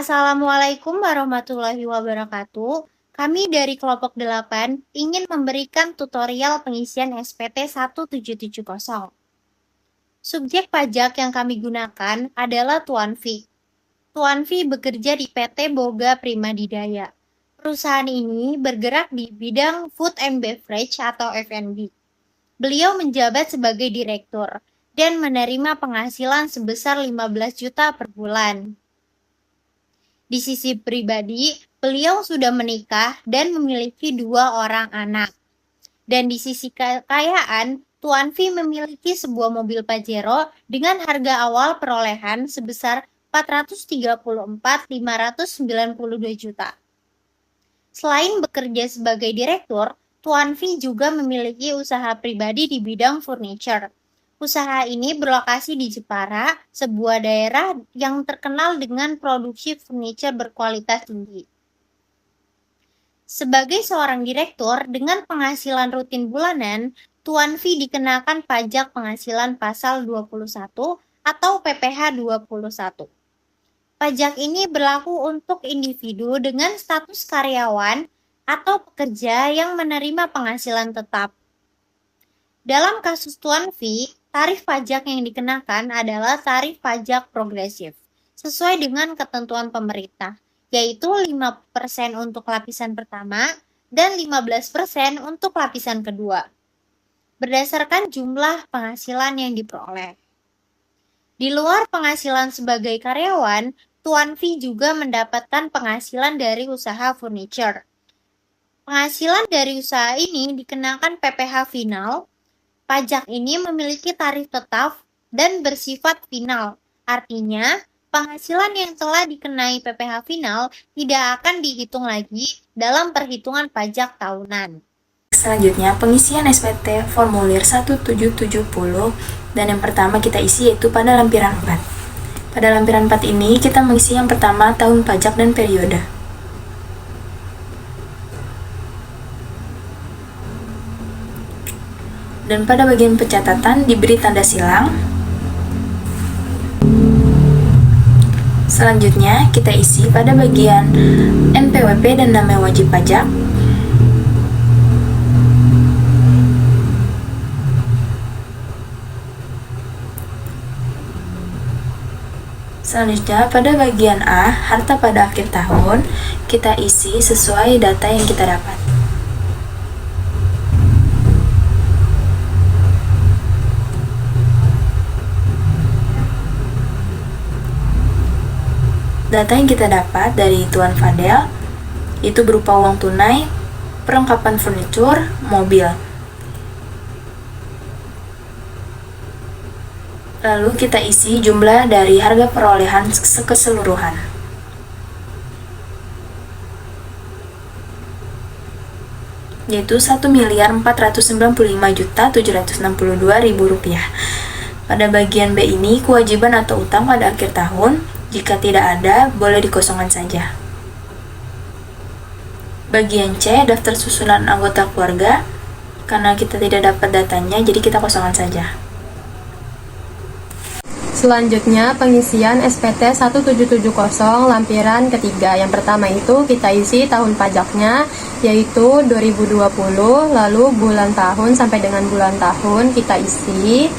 Assalamualaikum warahmatullahi wabarakatuh. Kami dari kelompok 8 ingin memberikan tutorial pengisian SPT 1770. Subjek pajak yang kami gunakan adalah Tuan V. Tuan V bekerja di PT Boga Primadidaya. Perusahaan ini bergerak di bidang food and beverage atau F&B. Beliau menjabat sebagai direktur dan menerima penghasilan sebesar 15 juta per bulan. Di sisi pribadi, beliau sudah menikah dan memiliki 2 orang anak. Dan di sisi kekayaan, Tuan V memiliki sebuah mobil Pajero dengan harga awal perolehan sebesar 434.592 juta. Selain bekerja sebagai direktur, Tuan V juga memiliki usaha pribadi di bidang furniture. Usaha ini berlokasi di Jepara, sebuah daerah yang terkenal dengan produksi furniture berkualitas tinggi. Sebagai seorang direktur dengan penghasilan rutin bulanan, Tuan V dikenakan pajak penghasilan pasal 21 atau PPh 21. Pajak ini berlaku untuk individu dengan status karyawan atau pekerja yang menerima penghasilan tetap. Dalam kasus Tuan V, tarif pajak yang dikenakan adalah tarif pajak progresif, sesuai dengan ketentuan pemerintah, yaitu 5% untuk lapisan pertama dan 15% untuk lapisan kedua, berdasarkan jumlah penghasilan yang diperoleh. Di luar penghasilan sebagai karyawan, Tuan V juga mendapatkan penghasilan dari usaha furniture. Penghasilan dari usaha ini dikenakan PPh final. Pajak ini memiliki tarif tetap dan bersifat final. Artinya, penghasilan yang telah dikenai PPh final tidak akan dihitung lagi dalam perhitungan pajak tahunan. Selanjutnya, pengisian SPT formulir 1770 dan yang pertama kita isi yaitu pada lampiran 4. Pada lampiran 4 ini kita mengisi yang pertama tahun pajak dan periode. Dan pada bagian pencatatan diberi tanda silang. Selanjutnya kita isi pada bagian NPWP dan nama wajib pajak. Selanjutnya pada bagian A, harta pada akhir tahun, kita isi sesuai data yang kita dapat. Data yang kita dapat dari Tuan Fadel itu berupa uang tunai, perlengkapan furnitur, mobil. Lalu kita isi jumlah dari harga perolehan keseluruhan. Yaitu Rp1.495.762.000. Pada bagian B ini kewajiban atau utang pada akhir tahun. Jika tidak ada, boleh dikosongkan saja. Bagian C, daftar susunan anggota keluarga. Karena kita tidak dapat datanya, jadi kita kosongkan saja. Selanjutnya, pengisian SPT 1770 lampiran ketiga. Yang pertama itu kita isi tahun pajaknya, yaitu 2020, lalu bulan tahun sampai dengan bulan tahun kita isi.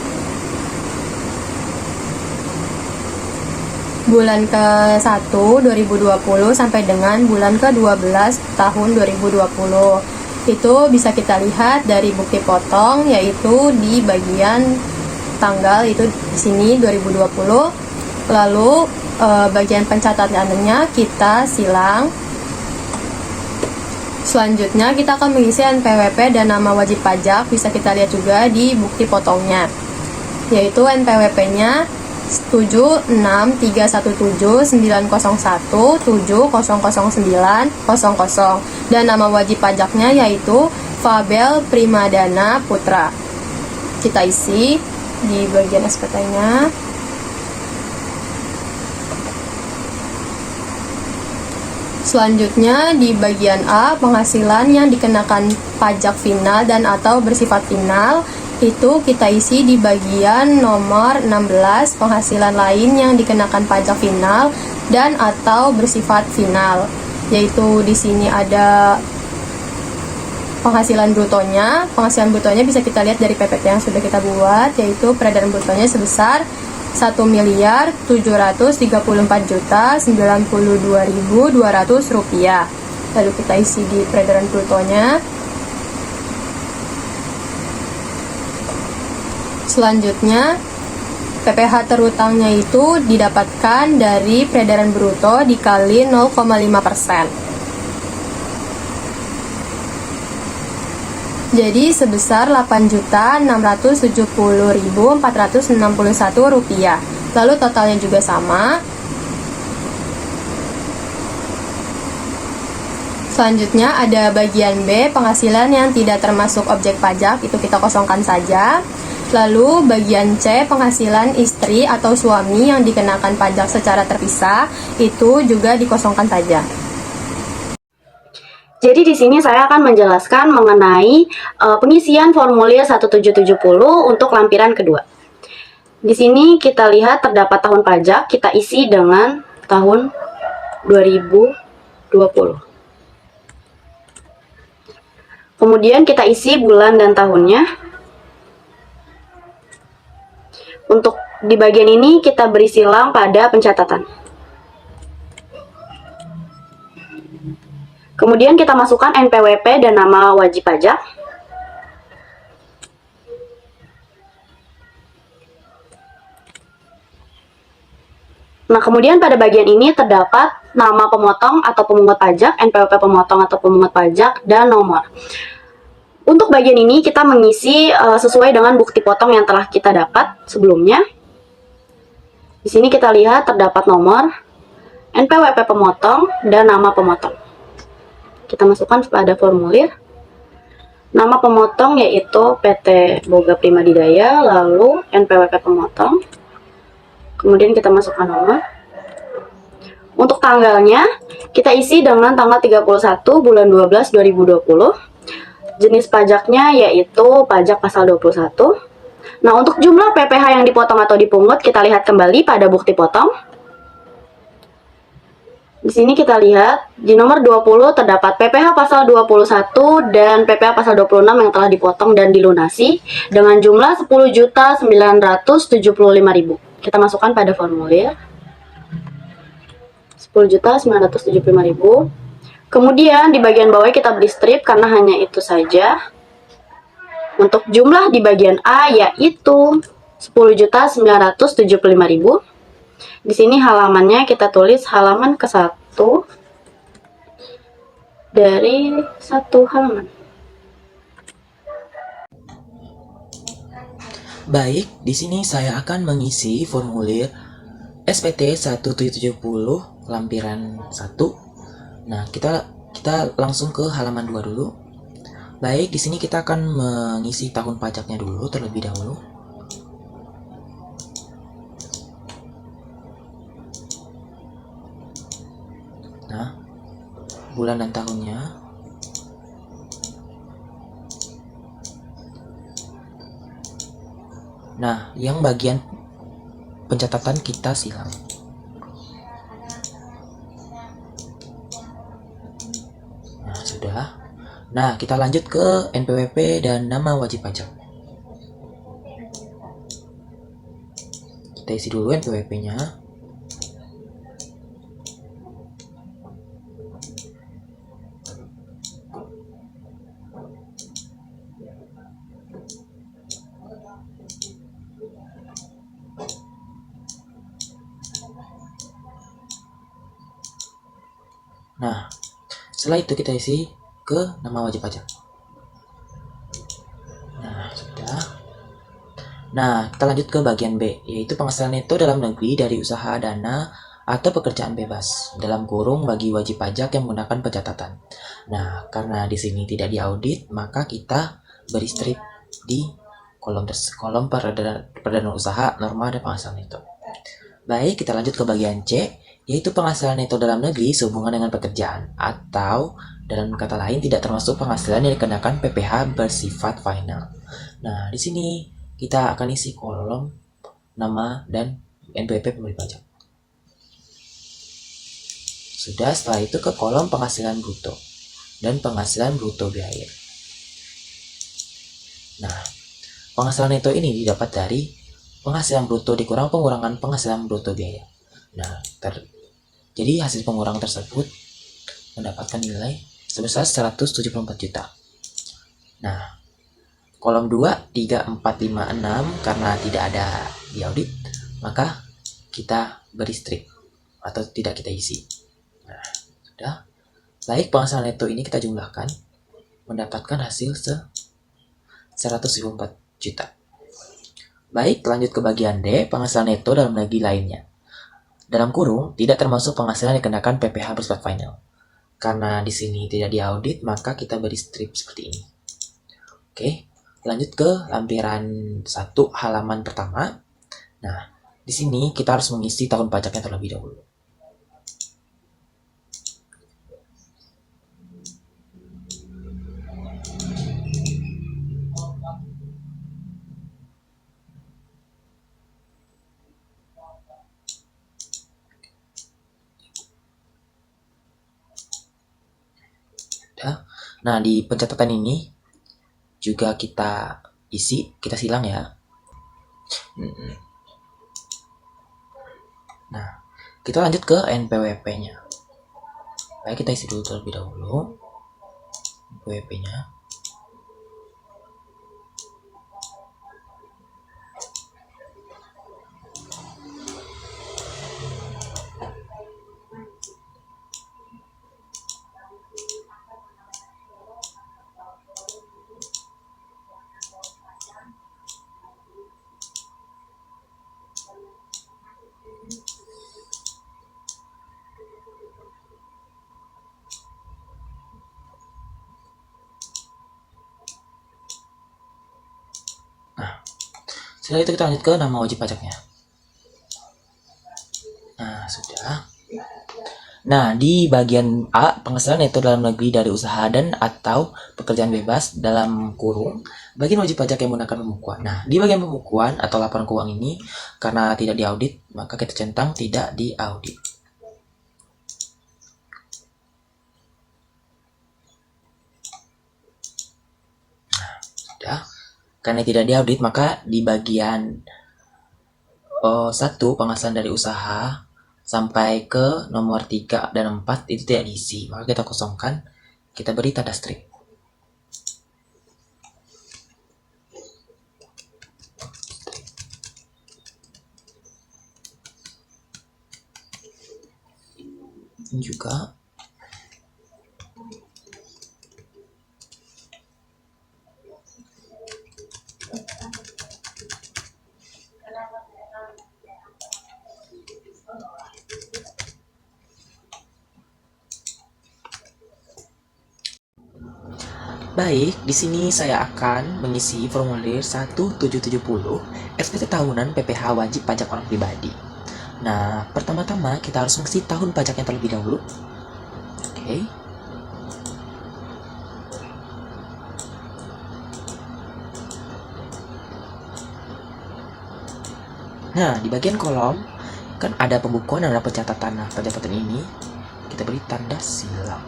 Bulan ke-1 2020 sampai dengan bulan ke-12 tahun 2020. Itu bisa kita lihat dari bukti potong, yaitu di bagian tanggal itu di sini 2020. Lalu bagian pencatatannya kita silang. Selanjutnya kita akan mengisi NPWP dan nama wajib pajak, bisa kita lihat juga di bukti potongnya, yaitu NPWP-nya 7631701700900 dan nama wajib pajaknya yaitu Fabel Primadana Putra. Kita isi di bagian SPT-nya. Selanjutnya di bagian A, penghasilan yang dikenakan pajak final dan atau bersifat final, Itu kita isi di bagian nomor 16, penghasilan lain yang dikenakan pajak final dan atau bersifat final. Yaitu di sini ada penghasilan brutonya. Penghasilan brutonya bisa kita lihat dari PPT yang sudah kita buat, yaitu peredaran brutonya sebesar 1.744.092.200 rupiah. Lalu kita isi di peredaran brutonya. Selanjutnya, PPh terutangnya itu didapatkan dari peredaran bruto dikali 0,5%. Jadi sebesar Rp8.670.461. Lalu totalnya juga sama. Selanjutnya ada bagian B, penghasilan yang tidak termasuk objek pajak, itu kita kosongkan saja. Lalu bagian C, penghasilan istri atau suami yang dikenakan pajak secara terpisah, itu juga dikosongkan saja. Jadi di sini saya akan menjelaskan mengenai pengisian formulir 1770 untuk lampiran kedua. Di sini kita lihat terdapat tahun pajak, kita isi dengan tahun 2020. Kemudian kita isi bulan dan tahunnya. Untuk di bagian ini kita beri silang pada pencatatan. Kemudian kita masukkan NPWP dan nama wajib pajak. Nah, kemudian pada bagian ini terdapat nama pemotong atau pemungut pajak, NPWP pemotong atau pemungut pajak, dan nomor. Untuk bagian ini kita mengisi sesuai dengan bukti potong yang telah kita dapat sebelumnya. Di sini kita lihat terdapat nomor, NPWP pemotong, dan nama pemotong. Kita masukkan pada formulir. Nama pemotong yaitu PT Boga Prima Didaya, lalu NPWP pemotong. Kemudian kita masukkan nomor. Untuk tanggalnya, kita isi dengan tanggal 31 bulan 12 2020. Jenis pajaknya yaitu pajak pasal 21. Nah, untuk jumlah PPh yang dipotong atau dipungut, kita lihat kembali pada bukti potong. Di sini kita lihat, di nomor 20 terdapat PPh pasal 21 dan PPh pasal 26 yang telah dipotong dan dilunasi dengan jumlah 10.975.000. Kita masukkan pada formulir. 10.975.000. Kemudian di bagian bawah kita beri strip karena hanya itu saja. Untuk jumlah di bagian A yaitu 10.975.000. Di sini halamannya kita tulis halaman ke-1 dari 1 halaman. Baik, di sini saya akan mengisi formulir SPT 1770 lampiran 1. Nah, kita langsung ke halaman 2 dulu. Baik, di sini kita akan mengisi tahun pajaknya dulu terlebih dahulu. Nah, bulan dan tahunnya. Nah, yang bagian pencatatan kita silang. Sudah. Nah, kita lanjut ke NPWP dan nama wajib pajak. Kita isi dulu NPWP-nya. Nah, setelah itu kita isi ke nama wajib pajak. Nah, sudah. Nah, kita lanjut ke bagian B, yaitu penghasilan neto dalam negeri dari usaha dana atau pekerjaan bebas, dalam kurung bagi wajib pajak yang menggunakan pencatatan. Nah, karena di sini tidak diaudit, maka kita beri strip di kolom peredaran usaha, norma, dan penghasilan neto. Baik, kita lanjut ke bagian C, yaitu penghasilan neto dalam negeri sehubungan dengan pekerjaan, atau dalam kata lain tidak termasuk penghasilan yang dikenakan PPh bersifat final. Nah, di sini kita akan isi kolom nama dan NPWP pemberi pajak. Sudah, setelah itu ke kolom penghasilan bruto dan penghasilan bruto biaya. Nah, penghasilan neto ini didapat dari penghasilan bruto dikurang pengurangan penghasilan bruto biaya. Nah, jadi hasil pengurangan tersebut mendapatkan nilai sebesar 174 juta. Nah, kolom 2, 3, 4, 5, 6 karena tidak ada di audit, maka kita beri strip atau tidak kita isi. Nah, sudah. Baik, penghasilan neto ini kita jumlahkan mendapatkan hasil 174 juta. Baik, lanjut ke bagian D, penghasilan neto dalam negeri lainnya. Dalam kurung, tidak termasuk penghasilan yang dikenakan PPh bersifat final. Karena di sini tidak diaudit, maka kita beri strip seperti ini. Oke, lanjut ke lampiran 1 halaman pertama. Nah, di sini kita harus mengisi tahun pajaknya terlebih dahulu. Nah, di pencatatan ini juga kita isi, kita silang ya. Nah, kita lanjut ke NPWP-nya. Baik, kita isi dulu terlebih dahulu NPWP-nya. Setelah itu kita lanjut ke nama wajib pajaknya. Nah, sudah. Nah, di bagian A, penghasilan neto dalam negeri dari usaha dan atau pekerjaan bebas dalam kurung, bagian wajib pajak yang menggunakan pembukuan. Nah, di bagian pembukuan atau laporan keuangan ini, karena tidak diaudit, maka kita centang tidak diaudit. Nah, sudah. Karena tidak diaudit, maka di bagian 1 penghasilan dari usaha sampai ke nomor 3 dan 4 itu tidak diisi, maka kita kosongkan, kita beri tanda strip. Ini juga baik, di sini saya akan mengisi formulir 1770 SPT tahunan PPh wajib pajak orang pribadi. Nah, pertama-tama kita harus mengisi tahun pajaknya terlebih dahulu. Oke. Nah, di bagian kolom kan ada pembukuan dan ada pencatatan. Nah, pencatatan ini kita beri tanda silang.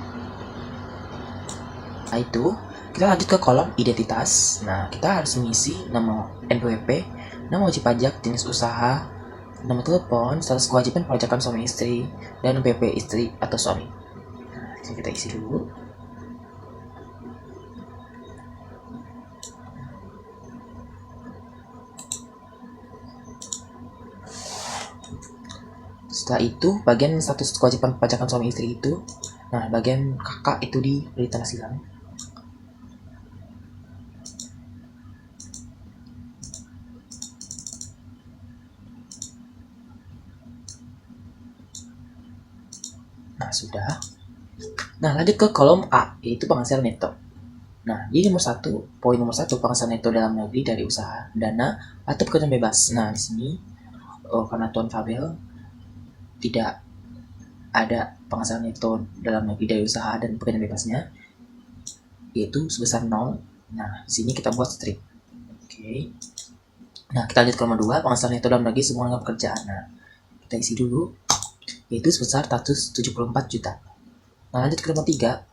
Nah, itu kita lanjut ke kolom identitas. Nah, kita harus mengisi nama NPWP, nama wajib pajak, jenis usaha, nama telepon, status kewajiban perpajakan suami istri, dan NPWP istri atau suami. Nah, kita isi dulu. Setelah itu, bagian status kewajiban perpajakan suami istri itu, nah bagian kakak itu diberi tanda silang. Nah, sudah. Nah, lanjut ke kolom A, yaitu penghasilan neto. Nah, di nomor 1, poin nomor 1, penghasilan neto dalam negeri dari usaha, dana, atau pekerjaan bebas. Nah, di sini, karena Tuan Fabel tidak ada penghasilan neto dalam negeri dari usaha dan pekerjaan bebasnya, yaitu sebesar 0. Nah, di sini kita buat strip. Oke. Nah, kita lanjut ke nomor 2, penghasilan neto dalam negeri semua dengan pekerjaan. Nah, kita isi dulu, yaitu sebesar 174 juta. Nah, lanjut ke nomor 3,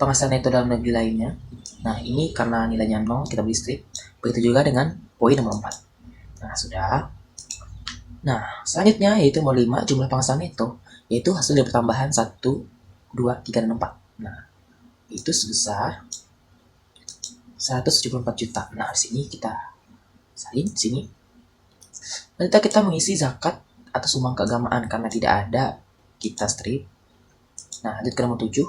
penghasilan neto dalam negeri lainnya. Nah, ini karena nilainya 0, kita beri strip. Begitu juga dengan poin nomor 4. Nah, sudah. Nah, selanjutnya yaitu nomor 5, jumlah penghasilan neto, yaitu hasil dari pertambahan 1, 2, 3, dan 4. Nah, itu sebesar 174 juta. Nah, di sini kita salin sini. Nanti kita mengisi zakat atau sumbang keagamaan karena tidak ada, kita strip. Nah, lanjut ke nomor 7,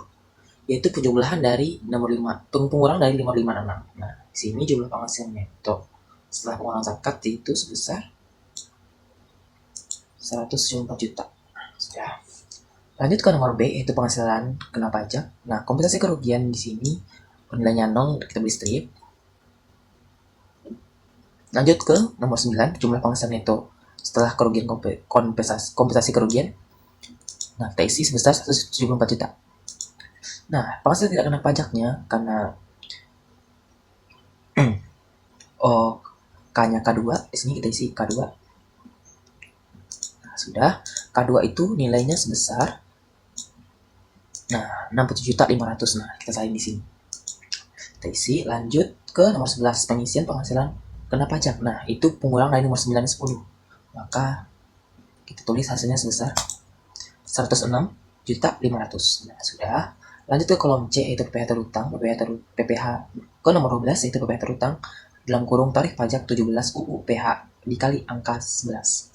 yaitu penjumlahan dari nomor 5, pengurang dari 556. Nah, di sini jumlah penghasilan neto setelah pengurangan zakat itu sebesar 174 juta. Sudah. Lanjut ke nomor B, yaitu penghasilan kena pajak. Nah, kompensasi kerugian di sini nilainya 0, kita beri strip. Lanjut ke nomor 9, jumlah penghasilan neto setelah kerugian kompensasi kerugian. Nah, kita isi sebesar 174 juta. Nah, penghasilan tidak kena pajaknya karena K-nya K2, di sini kita isi K2. Nah, sudah. K2 itu nilainya sebesar 67.500.000. Nah, kita salin di sini. Kita isi, lanjut ke nomor 11, pengisian penghasilan kena pajak. Nah, itu pengurangan dari nomor 9 dan 10. Maka kita tulis hasilnya sebesar 106.500.000. Nah, sudah. Lanjut ke kolom C, yaitu PPh terutang. PPh ke nomor 12, yaitu PPh terutang dalam kurung tarif pajak 17 UU PH dikali angka 11.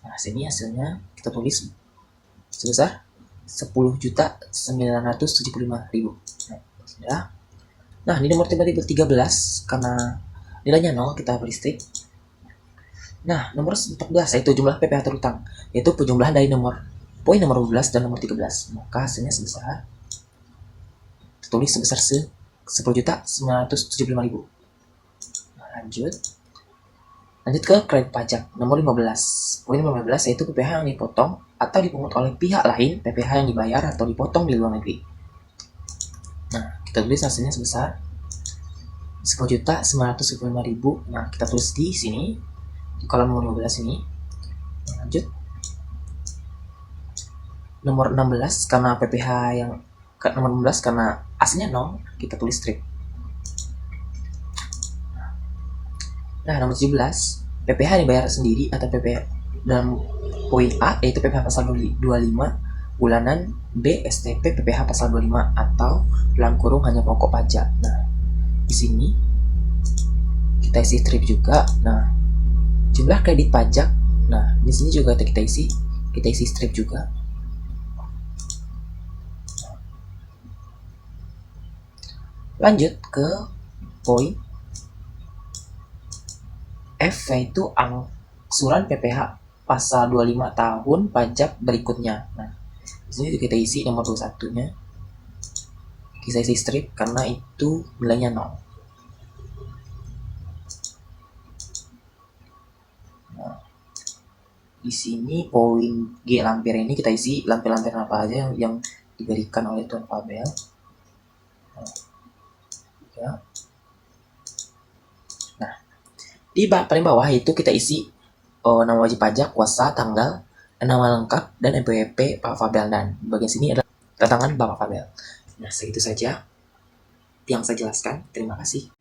Nah, sini hasilnya kita tulis sebesar 10.975.000. Nah, sudah. Nah, di nomor tiba 13 karena nilainya 0, kita beri strip. Nah, nomor 14 yaitu jumlah PPh terutang, yaitu penjumlahan dari poin nomor 12 dan nomor 13. Maka hasilnya sebesar tulis sebesar 10.975.000. Nah, lanjut ke kredit pajak nomor 15. Poin 15 yaitu PPh yang dipotong atau dipungut oleh pihak lain, PPh yang dibayar atau dipotong di luar negeri. Nah, kita tulis hasilnya sebesar 10.975.000. Nah, kita tulis di sini di kolom nomor 15 ini. Lanjut nomor 16 karena PPh yang nomor 16 karena aslinya 0, kita tulis strip. Nah, nomor 17, PPh dibayar sendiri atau PPh dalam poin A yaitu PPh pasal 25 bulanan, B STP PPh pasal 25 atau dalam kurung hanya pokok pajak. Nah, di sini kita isi strip juga. Nah, jumlah kredit pajak. Nah, di sini juga kita isi strip juga. Lanjut ke poin F, yaitu angsuran PPh pasal 25 tahun pajak berikutnya. Nah, di sini kita isi nomor 21-nya. Kita isi strip karena itu nilainya 0. Nah, di sini poin G lampir ini kita isi lampir-lampir apa aja yang diberikan oleh Tuan Fabel. Nah, di paling bawah itu kita isi nama wajib pajak, kuasa, tanggal, nama lengkap, dan NPWP Pak Fabel. Dan bagian sini adalah tangan Bapak Fabel. Nah, segitu saja yang saya jelaskan. Terima kasih.